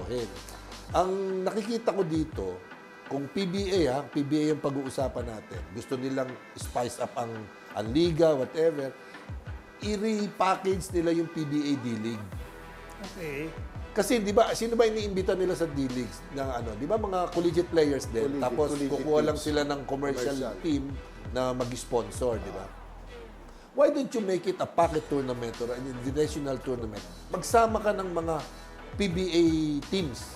seryosohin. Ang nakikita ko dito, kung PBA PBA yung pag-uusapan natin, gusto nilang spice up ang liga, whatever, i-repackage nila yung PBA D-League. Okay. Kasi di ba, sino ba iniimbita nila sa D-Leagues ng ano? Di ba mga collegiate players din? Tapos kukuha lang sila ng commercial team na mag-sponsor, di ba? Why don't you make it a pocket tournament or a national tournament? Magsama ka ng mga PBA teams.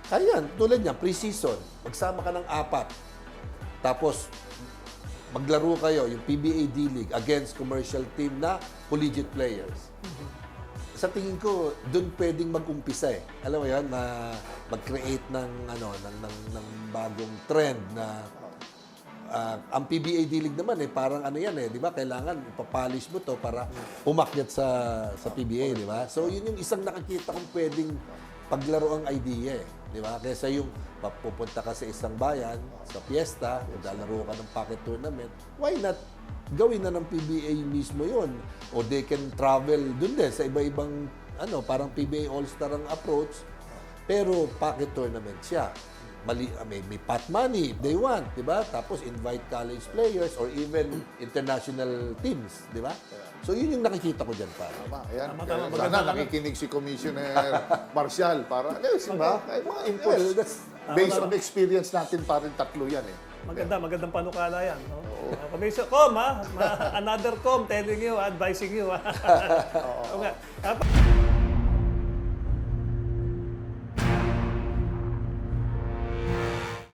Kaya yan, tulad niya, pre-season. Magsama ka ng 4. Tapos, maglaro kayo, yung PBA D-League against commercial team na collegiate players. Sa tingin ko, doon pwedeng mag-umpisa eh. Alam mo yan, mag-create ng bagong trend na ang PBA D-League naman eh, parang ano yan eh, di ba? Kailangan ipapolish mo to para umakyat sa PBA, di ba? So, yun yung isang nakikita kong pwedeng paglaro ang idea eh, di ba? Kaysa yung pupunta ka sa isang bayan, sa piyesta, lalaro ka ng pocket tournament, why not gawin na ng PBA mismo yon? O they can travel dun din sa iba-ibang, parang PBA All-Star ang approach, pero pocket tournament siya. May pot money if they want, di ba? Tapos invite college players or even international teams, di ba? So yun yung nakikita ko dyan, pa. Tama, ayan. Tama. Sana nakikinig si Commissioner Marcial para, di ba? Mga inputs. Well, that's based on experience natin, parang tatlo yan eh. Magandang panukala yan. No? Commission, Com, another Com telling you, advising you. Oo.